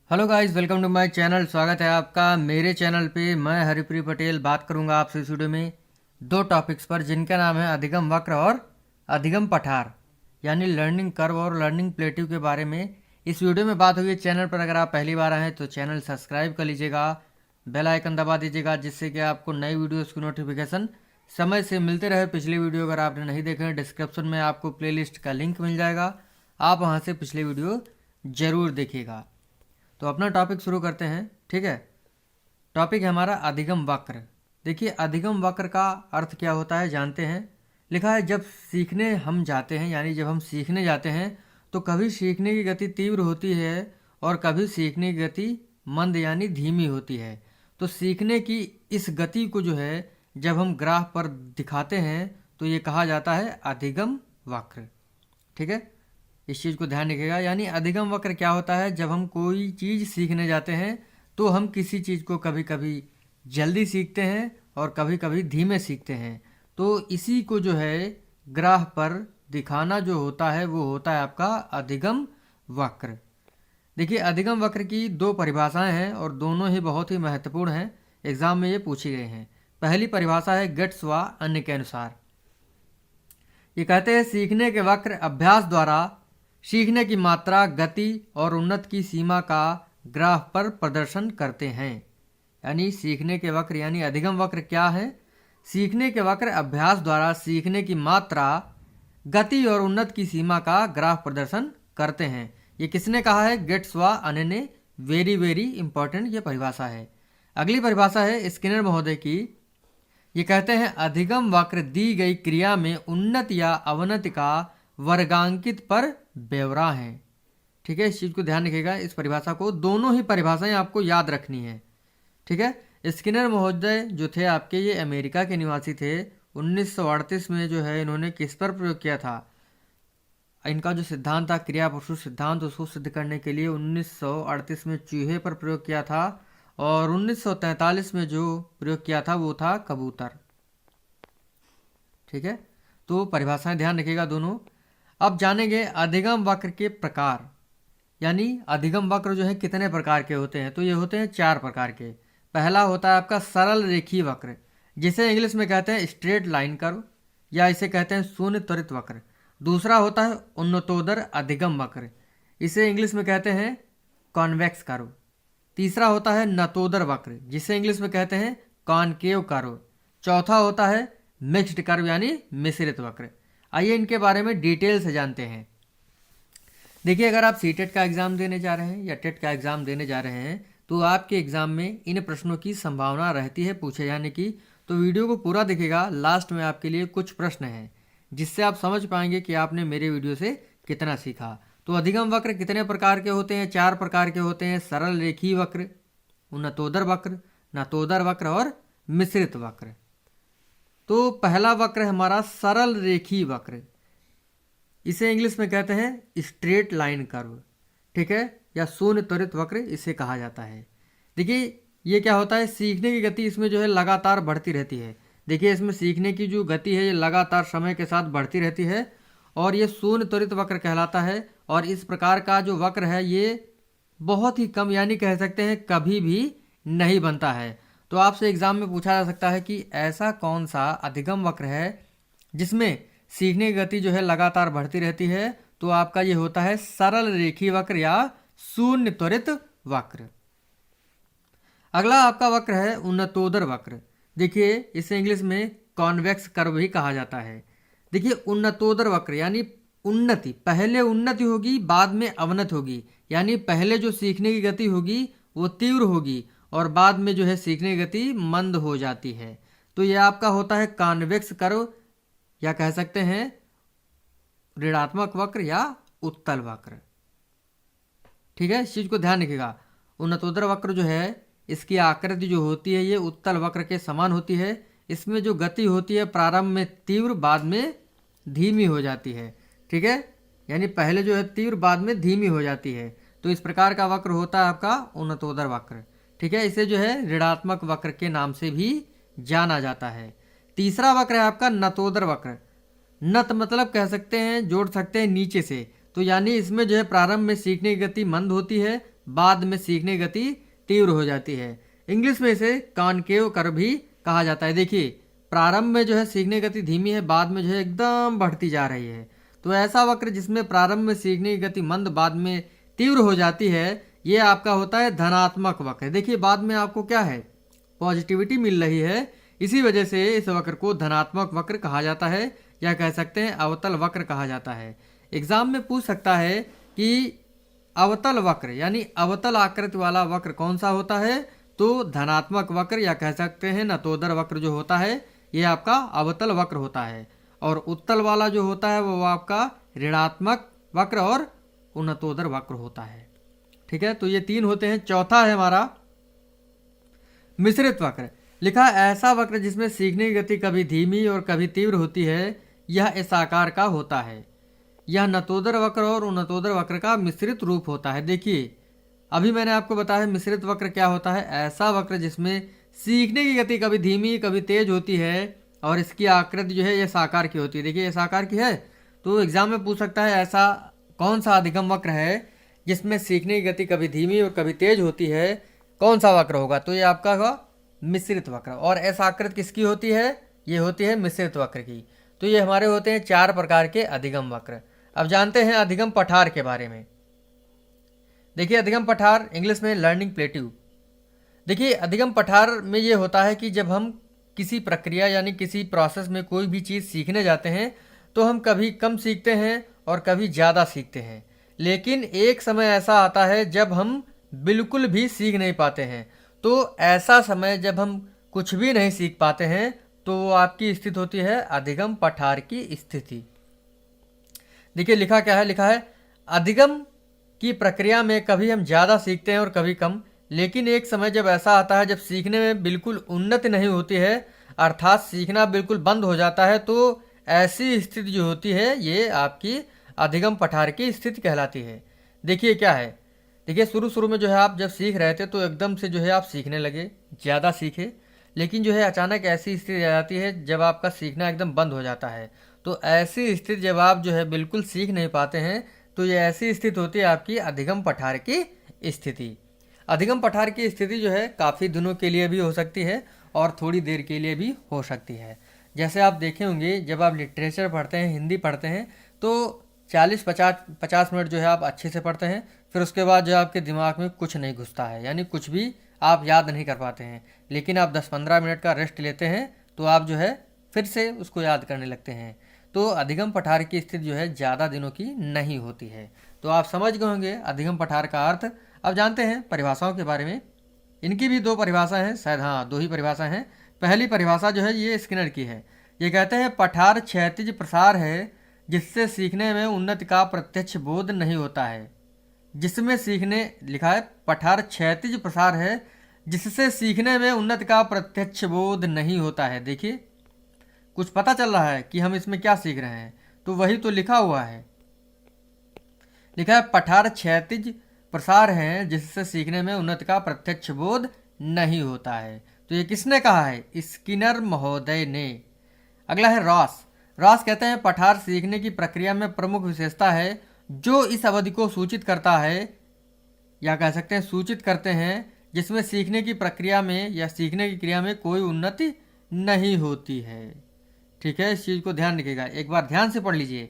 Hello guys, welcome to my channel. स्वागत है आपका मेरे चैनल पे। मैं हरिप्रिय पटेल बात करूंगा आपसे इस वीडियो में दो टॉपिक्स पर, जिनका नाम है अधिगम वक्र और अधिगम पठार, यानी लर्निंग कर्व और लर्निंग प्लेटिव के बारे में इस वीडियो में बात होगी। चैनल पर अगर आप पहली बार आए हैं तो चैनल सब्सक्राइब कर लीजिएगा, बेल आइकन दबा दीजिएगा, जिससे कि आपको नई वीडियोस की नोटिफिकेशन समय से मिलते रहे। पिछली वीडियो अगर आपने नहीं देखे हैं, डिस्क्रिप्शन में आपको प्लेलिस्ट का लिंक मिल जाएगा, आप वहाँ से पिछली वीडियो ज़रूर देखिएगा। तो अपना टॉपिक शुरू करते हैं, ठीक है। टॉपिक है हमारा अधिगम वक्र। देखिए, अधिगम वक्र का अर्थ क्या होता है जानते हैं। लिखा है, जब सीखने हम जाते हैं, यानी जब हम सीखने जाते हैं तो कभी सीखने की गति तीव्र होती है और कभी सीखने की गति मंद यानी धीमी होती है। तो सीखने की इस गति को जो है जब हम ग्राफ पर दिखाते हैं तो ये कहा जाता है अधिगम वक्र, ठीक है। इस चीज़ को ध्यान रखिएगा। यानी अधिगम वक्र क्या होता है, जब हम कोई चीज़ सीखने जाते हैं तो हम किसी चीज़ को कभी कभी जल्दी सीखते हैं और कभी कभी धीमे सीखते हैं। तो इसी को जो है ग्राफ पर दिखाना जो होता है वो होता है आपका अधिगम वक्र। देखिए, अधिगम वक्र की दो परिभाषाएं हैं और दोनों ही बहुत ही महत्वपूर्ण हैं, एग्जाम में ये पूछी गई हैं। पहली परिभाषा है गेट्स व अन्य के अनुसार। ये कहते हैं, सीखने के वक्र अभ्यास द्वारा सीखने की मात्रा, गति और उन्नत की सीमा का ग्राफ पर प्रदर्शन करते हैं। यानी सीखने के वक्र यानी अधिगम वक्र क्या है? सीखने के वक्र अभ्यास द्वारा सीखने की मात्रा, गति और उन्नत की सीमा का ग्राफ प्रदर्शन करते हैं। ये किसने कहा है? गेट्स व अन्य ने। वेरी वेरी इंपॉर्टेंट ये परिभाषा है। अगली परिभाषा है स्किनर महोदय की। ये कहते हैं, अधिगम वक्र दी गई क्रिया में उन्नत या अवनति का वर्गांकित पर ब्यौरा है। ठीक है, इस चीज़ को ध्यान रखिएगा। इस परिभाषा को, दोनों ही परिभाषाएं आपको याद रखनी है, ठीक है। स्किनर महोदय जो थे आपके, ये अमेरिका के निवासी थे। 1938 में जो है इन्होंने किस पर प्रयोग किया था? इनका जो सिद्धांत था क्रिया प्रसूत सिद्धांत, उसको सिद्ध करने के लिए 1938 में चूहे पर प्रयोग किया था और 1943 में जो प्रयोग किया था वो था कबूतर, ठीक है। तो परिभाषाएं ध्यान रखिएगा दोनों। अब जानेंगे अधिगम वक्र के प्रकार। यानी अधिगम वक्र जो है कितने प्रकार के होते हैं? तो ये होते हैं 4 प्रकार के। पहला होता है आपका सरल रेखीय वक्र, जिसे इंग्लिश में कहते हैं स्ट्रेट लाइन कर्व, या इसे कहते हैं शून्य त्वरित वक्र। दूसरा होता है उन्नतोदर अधिगम वक्र, इसे इंग्लिश में कहते हैं कॉन्वेक्स कर्व। तीसरा होता है नतोदर वक्र, जिसे इंग्लिश में कहते हैं कॉनकेव कर्व। चौथा होता है मिक्स्ड कर्व यानी मिश्रित वक्र। आइए इनके बारे में डिटेल से जानते हैं। देखिए, अगर आप सीटेट का एग्ज़ाम देने जा रहे हैं या टेट का एग्ज़ाम देने जा रहे हैं तो आपके एग्ज़ाम में इन प्रश्नों की संभावना रहती है पूछे जाने की। तो वीडियो को पूरा देखिएगा, लास्ट में आपके लिए कुछ प्रश्न हैं जिससे आप समझ पाएंगे कि आपने मेरे वीडियो से कितना सीखा। तो अधिगम वक्र कितने प्रकार के होते हैं? 4 प्रकार के होते हैं। सरल रेखीय वक्र, उन्नतोदर वक्र, नतोदर वक्र और मिश्रित वक्र। तो पहला वक्र है हमारा सरल रेखीय वक्र, इसे इंग्लिश में कहते हैं स्ट्रेट लाइन कर्व, ठीक है, या शून्य त्वरित वक्र इसे कहा जाता है। देखिए, ये क्या होता है, सीखने की गति इसमें जो है लगातार बढ़ती रहती है। देखिए, इसमें सीखने की जो गति है ये लगातार समय के साथ बढ़ती रहती है और ये शून्य त्वरित वक्र कहलाता है। और इस प्रकार का जो वक्र है ये बहुत ही कम, यानी कह सकते हैं कभी भी नहीं बनता है। तो आपसे एग्जाम में पूछा जा सकता है कि ऐसा कौन सा अधिगम वक्र है जिसमें सीखने की गति जो है लगातार बढ़ती रहती है? तो आपका ये होता है सरल रेखीय वक्र या शून्य त्वरित वक्र। अगला आपका वक्र है उन्नतोदर वक्र। देखिए, इसे इंग्लिश में कॉन्वेक्स कर्व भी कहा जाता है। देखिए, उन्नतोदर वक्र यानी उन्नति, पहले उन्नति होगी बाद में अवनति होगी। यानी पहले जो सीखने की गति होगी वो तीव्र होगी और बाद में जो है सीखने की गति मंद हो जाती है। तो यह आपका होता है कॉन्वेक्स कर्व, या कह सकते हैं ऋणात्मक वक्र या उत्तल वक्र, ठीक है। इस चीज को ध्यान रखिएगा। उन्नतोदर वक्र जो है इसकी आकृति जो होती है ये उत्तल वक्र के समान होती है। इसमें जो गति होती है प्रारंभ में तीव्र, बाद में धीमी हो जाती है, ठीक है। यानी पहले जो है तीव्र, बाद में धीमी हो जाती है। तो इस प्रकार का वक्र होता है आपका उन्नतोदर वक्र, ठीक है। इसे जो है ऋणात्मक वक्र के नाम से भी जाना जाता है। तीसरा वक्र है आपका नतोदर वक्र। नत मतलब कह सकते हैं, जोड़ सकते हैं नीचे से। तो यानी इसमें जो है प्रारंभ में सीखने की गति मंद होती है, बाद में सीखने की गति तीव्र हो जाती है। इंग्लिश में इसे कॉनकेव कर्व भी कहा जाता है। देखिए, प्रारंभ में जो है सीखने की गति धीमी है, बाद में जो है एकदम बढ़ती जा रही है। तो ऐसा वक्र जिसमें प्रारंभ में सीखने की गति मंद, बाद में तीव्र हो जाती है, ये आपका होता है धनात्मक वक्र। देखिए, बाद में आपको क्या है, पॉजिटिविटी मिल रही है, इसी वजह से इस वक्र को धनात्मक वक्र कहा जाता है, या कह सकते हैं अवतल वक्र कहा जाता है। एग्जाम में पूछ सकता है कि अवतल वक्र यानी अवतल आकृति वाला वक्र कौन सा होता है, तो धनात्मक वक्र या कह सकते हैं नतोदर वक्र जो होता है ये आपका अवतल वक्र होता है। और उत्तल वाला जो होता है वो आपका ऋणात्मक वक्र और उन्नतोदर वक्र होता है। ठीक है, तो ये तीन होते हैं। चौथा है हमारा मिश्रित वक्र। लिखा ऐसा वक्र जिसमें सीखने की गति कभी धीमी और कभी तीव्र होती है, यह इस आकार का होता है। यह नतोदर वक्र और उन्नतोदर वक्र का मिश्रित रूप होता है। देखिए, अभी मैंने आपको बताया मिश्रित वक्र क्या होता है। ऐसा वक्र जिसमें सीखने की गति कभी धीमी कभी तेज होती है और इसकी आकृति जो है ये साकार की होती है। देखिए, ये साकार की है, तो एग्जाम में पूछ सकता है ऐसा कौन सा अधिगम वक्र है जिसमें सीखने की गति कभी धीमी और कभी तेज होती है, कौन सा वक्र होगा, तो ये आपका होगा मिश्रित वक्र। और ऐसा आकृति किसकी होती है, ये होती है मिश्रित वक्र की। तो ये हमारे होते हैं 4 प्रकार के अधिगम वक्र। अब जानते हैं अधिगम पठार के बारे में। देखिए, अधिगम पठार इंग्लिश में लर्निंग प्लेट्यू। देखिए, अधिगम पठार में ये होता है कि जब हम किसी प्रक्रिया यानी किसी प्रोसेस में कोई भी चीज़ सीखने जाते हैं तो हम कभी कम सीखते हैं और कभी ज़्यादा सीखते हैं, लेकिन एक समय ऐसा आता है जब हम बिल्कुल भी सीख नहीं पाते हैं। तो ऐसा समय जब हम कुछ भी नहीं सीख पाते हैं तो वो आपकी स्थिति होती है अधिगम पठार की स्थिति। देखिए, लिखा क्या है, लिखा है अधिगम की प्रक्रिया में कभी हम ज़्यादा सीखते हैं और कभी कम, लेकिन एक समय जब ऐसा आता है जब सीखने में बिल्कुल उन्नति नहीं होती है, अर्थात सीखना बिल्कुल बंद हो जाता है, तो ऐसी स्थिति जो होती है ये आपकी अधिगम पठार की स्थिति कहलाती है। देखिए क्या है, देखिए शुरू शुरू में जो है आप जब सीख रहे थे तो एकदम से जो है आप सीखने लगे, ज़्यादा सीखे, लेकिन जो है अचानक ऐसी स्थिति आ जाती है जब आपका सीखना एकदम बंद हो जाता है। तो ऐसी स्थिति जब आप जो है बिल्कुल सीख नहीं पाते हैं तो ये ऐसी स्थिति होती है आपकी अधिगम पठार की स्थिति। अधिगम पठार की स्थिति जो है काफ़ी दिनों के लिए भी हो सकती है और थोड़ी देर के लिए भी हो सकती है। जैसे आप देखे होंगे जब आप लिटरेचर पढ़ते हैं, हिंदी पढ़ते हैं, तो 40-50 मिनट जो है आप अच्छे से पढ़ते हैं, फिर उसके बाद जो आपके दिमाग में कुछ नहीं घुसता है, यानी कुछ भी आप याद नहीं कर पाते हैं। लेकिन आप 10-15 मिनट का रेस्ट लेते हैं तो आप जो है फिर से उसको याद करने लगते हैं। तो अधिगम पठार की स्थिति जो है ज़्यादा दिनों की नहीं होती है। तो आप समझ गए होंगे अधिगम पठार का अर्थ। अब जानते हैं परिभाषाओं के बारे में। इनकी भी 2 परिभाषा हैं, शायद हाँ 2 ही परिभाषा हैं। पहली परिभाषा जो है ये स्किनर की है। ये कहते हैं पठार क्षैतिज प्रसार है जिससे सीखने में उन्नति का प्रत्यक्ष बोध नहीं होता है। जिसमें सीखने, लिखा है पठार क्षैतिज प्रसार है जिससे सीखने में उन्नति का प्रत्यक्ष बोध नहीं होता है। देखिए, कुछ पता चल रहा है कि हम इसमें क्या सीख रहे हैं, तो वही तो लिखा हुआ है। लिखा है पठार क्षैतिज प्रसार है जिससे सीखने में उन्नति का प्रत्यक्ष बोध नहीं होता है। तो ये किसने कहा है, स्किनर महोदय ने। अगला है रॉस। रॉस कहते हैं पठार सीखने की प्रक्रिया में प्रमुख विशेषता है जो इस अवधि को सूचित करता है, या कह सकते हैं सूचित करते हैं, जिसमें सीखने की प्रक्रिया में या सीखने की क्रिया में कोई उन्नति नहीं होती है। ठीक है, इस चीज़ को ध्यान रखिएगा, एक बार ध्यान से पढ़ लीजिए।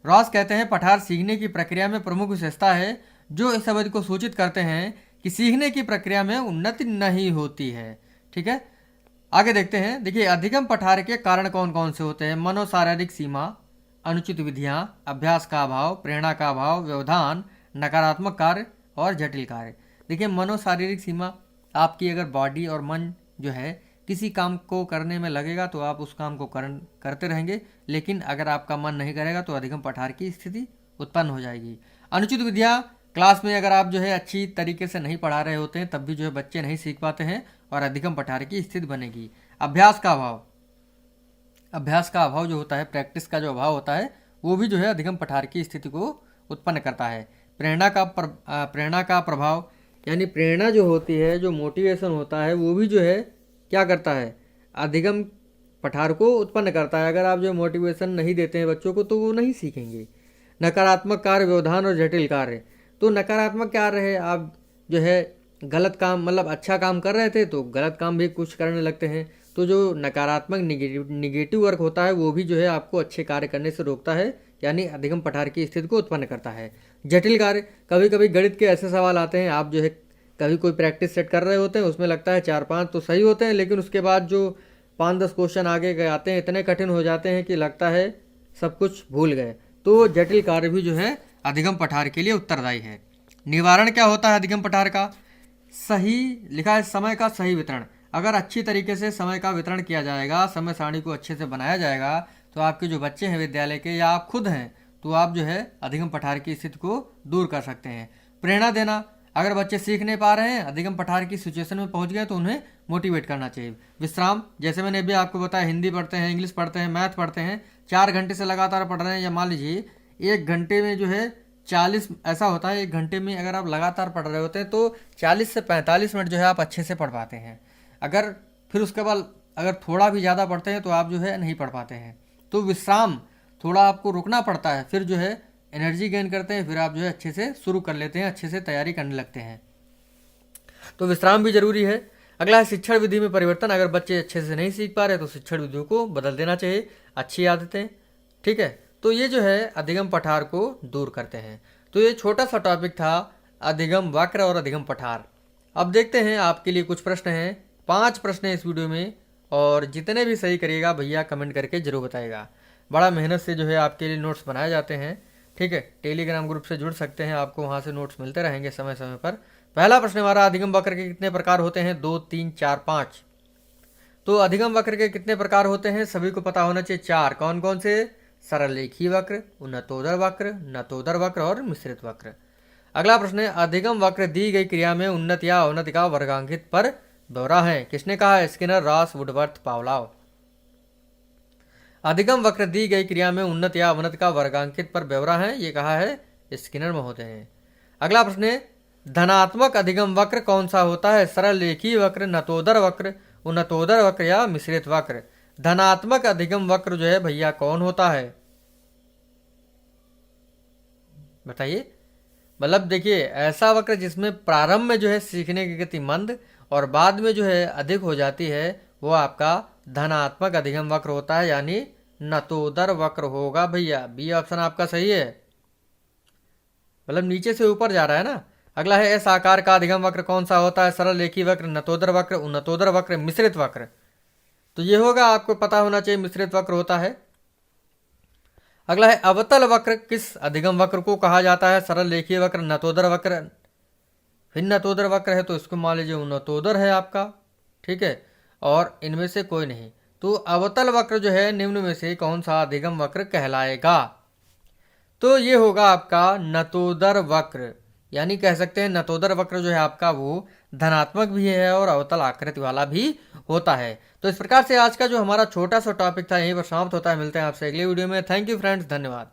रॉस कहते हैं पठार सीखने की प्रक्रिया में प्रमुख विशेषता है जो इस अवधि को सूचित करते हैं कि सीखने की प्रक्रिया में उन्नति नहीं होती है। ठीक है, आगे देखते हैं। देखिए, अधिगम पठार के कारण कौन कौन से होते हैं। मनोशारीरिक सीमा, अनुचित विधियाँ, अभ्यास का अभाव, प्रेरणा का अभाव, व्यवधान, नकारात्मक कार्य और जटिल कार्य। देखिए, मनोशारीरिक सीमा, आपकी अगर बॉडी और मन जो है किसी काम को करने में लगेगा तो आप उस काम को करते रहेंगे, लेकिन अगर आपका मन नहीं करेगा तो अधिगम पठार की स्थिति उत्पन्न हो जाएगी। अनुचित विधियाँ, क्लास में अगर आप जो है अच्छी तरीके से नहीं पढ़ा रहे होते हैं तब भी जो है बच्चे नहीं सीख पाते हैं और अधिगम पठार की स्थिति बनेगी। अभ्यास का अभाव, अभ्यास का अभाव जो होता है, प्रैक्टिस का जो अभाव होता है, वो भी जो है अधिगम पठार की स्थिति को उत्पन्न करता है। प्रेरणा का प्रभाव, यानी प्रेरणा जो होती है, जो मोटिवेशन होता है, वो भी जो है क्या करता है, अधिगम पठार को उत्पन्न करता है। अगर आप जो मोटिवेशन नहीं देते हैं बच्चों को तो वो नहीं सीखेंगे। नकारात्मक कार्य, व्यवधान और जटिल कार्य, तो नकारात्मक क्या रहे, आप जो है गलत काम मतलब अच्छा काम कर रहे थे तो गलत काम भी कुछ करने लगते हैं। तो जो नकारात्मक निगेटिव वर्क होता है वो भी जो है आपको अच्छे कार्य करने से रोकता है, यानी अधिगम पठार की स्थिति को उत्पन्न करता है। जटिल कार्य, कभी कभी गणित के ऐसे सवाल आते हैं, आप जो है कभी कोई प्रैक्टिस सेट कर रहे होते हैं, उसमें लगता है 4-5 तो सही होते हैं, लेकिन उसके बाद जो 5-10 क्वेश्चन आगे गए आते हैं इतने कठिन हो जाते हैं कि लगता है सब कुछ भूल गए। तो जटिल कार्य भी जो है अधिगम पठार के लिए उत्तरदायी है। निवारण क्या होता है अधिगम पठार का? सही लिखा है, समय का सही वितरण। अगर अच्छी तरीके से समय का वितरण किया जाएगा, समय सारणी को अच्छे से बनाया जाएगा, तो आपके जो बच्चे हैं विद्यालय के या आप खुद हैं, तो आप जो है अधिगम पठार की स्थिति को दूर कर सकते हैं। प्रेरणा देना, अगर बच्चे सीख नहीं पा रहे हैं, अधिगम पठार की सिचुएशन में पहुंच गए, तो उन्हें मोटिवेट करना चाहिए। विश्राम, जैसे मैंने अभी आपको बताया, हिंदी पढ़ते हैं, इंग्लिश पढ़ते हैं, मैथ पढ़ते हैं, 4 घंटे से लगातार पढ़ रहे हैं, या मान लीजिए 1 घंटे में जो है 40 ऐसा होता है, 1 घंटे में अगर आप लगातार पढ़ रहे होते हैं तो 40 से 45 मिनट जो है आप अच्छे से पढ़ पाते हैं। अगर फिर उसके बाद अगर थोड़ा भी ज़्यादा पढ़ते हैं तो आप जो है नहीं पढ़ पाते हैं। तो विश्राम, थोड़ा आपको रुकना पड़ता है, फिर जो है एनर्जी गेन करते हैं, फिर आप जो है अच्छे से शुरू कर लेते हैं, अच्छे से तैयारी करने लगते हैं। तो विश्राम भी जरूरी है। अगला है शिक्षण विधि में परिवर्तन। अगर बच्चे अच्छे से नहीं सीख पा रहे तो शिक्षण विधियों को बदल देना चाहिए, अच्छी आदतें, ठीक है। तो ये जो है अधिगम पठार को दूर करते हैं। तो ये छोटा सा टॉपिक था अधिगम वक्र और अधिगम पठार। अब देखते हैं आपके लिए कुछ प्रश्न हैं, 5 प्रश्न हैं इस वीडियो में, और जितने भी सही करिएगा भैया कमेंट करके जरूर बताइएगा। बड़ा मेहनत से जो है आपके लिए नोट्स बनाए जाते हैं, ठीक है। टेलीग्राम ग्रुप से जुड़ सकते हैं, आपको वहाँ से नोट्स मिलते रहेंगे समय समय पर। पहला प्रश्न हमारा, अधिगम वक्र के कितने प्रकार होते हैं? 2, 3, 4, 5। तो अधिगम वक्र के कितने प्रकार होते हैं सभी को पता होना चाहिए। 4, कौन कौन से? सरल रेखीय वक्र, उन्नतोदर वक्र, नतोदर वक्र और मिश्रित वक्र। अगला प्रश्न है, अधिगम वक्र दी गई क्रिया में उन्नत या अवनति का वर्गांकित पर ब्यौरा है। किसने कहा है? Skinner, Ross, Woodworth, Pavlov. अधिगम वक्र दी गई क्रिया में उन्नत या अवनत का वर्गांकित पर ब्यौरा है, ये कहा है स्किनर महोदय हैं। अगला प्रश्न है, धनात्मक अधिगम वक्र कौन सा होता है? सरल रेखीय वक्र, नतोदर वक्र, उन्नतोदर वक्र या मिश्रित वक्र। धनात्मक अधिगम वक्र जो है भैया कौन होता है? बताइए। मतलब देखिए, ऐसा वक्र जिसमें प्रारंभ में जो है सीखने की गति मंद और बाद में जो है अधिक हो जाती है, वो आपका धनात्मक अधिगम वक्र होता है, यानी नतोदर वक्र होगा भैया। बी ऑप्शन आपका सही है, मतलब नीचे से ऊपर जा रहा है ना। अगला है, एस आकार का अधिगम वक्र कौन सा होता है? सरल रेखीय वक्र, नतोदर वक्र, उन्नतोदर वक्र, मिश्रित वक्र। तो ये होगा, आपको पता होना चाहिए मिश्रित वक्र होता है। अगला है, अवतल वक्र किस अधिगम वक्र को कहा जाता है? सरल रेखीय वक्र, नतोदर वक्र, फिर नतोदर वक्र है तो इसको मान लीजिए उन्नतोदर है आपका, ठीक है, और इनमें से कोई नहीं। तो अवतल वक्र जो है निम्न में से कौन सा अधिगम वक्र कहलाएगा? तो ये होगा आपका नतोदर वक्र, यानी कह सकते हैं नतोदर वक्र जो है आपका वो धनात्मक भी है और अवतल आकृति वाला भी होता है। तो इस प्रकार से आज का जो हमारा छोटा सा टॉपिक था यहीं पर समाप्त होता है। मिलते हैं आपसे अगले वीडियो में। थैंक यू फ्रेंड्स, धन्यवाद।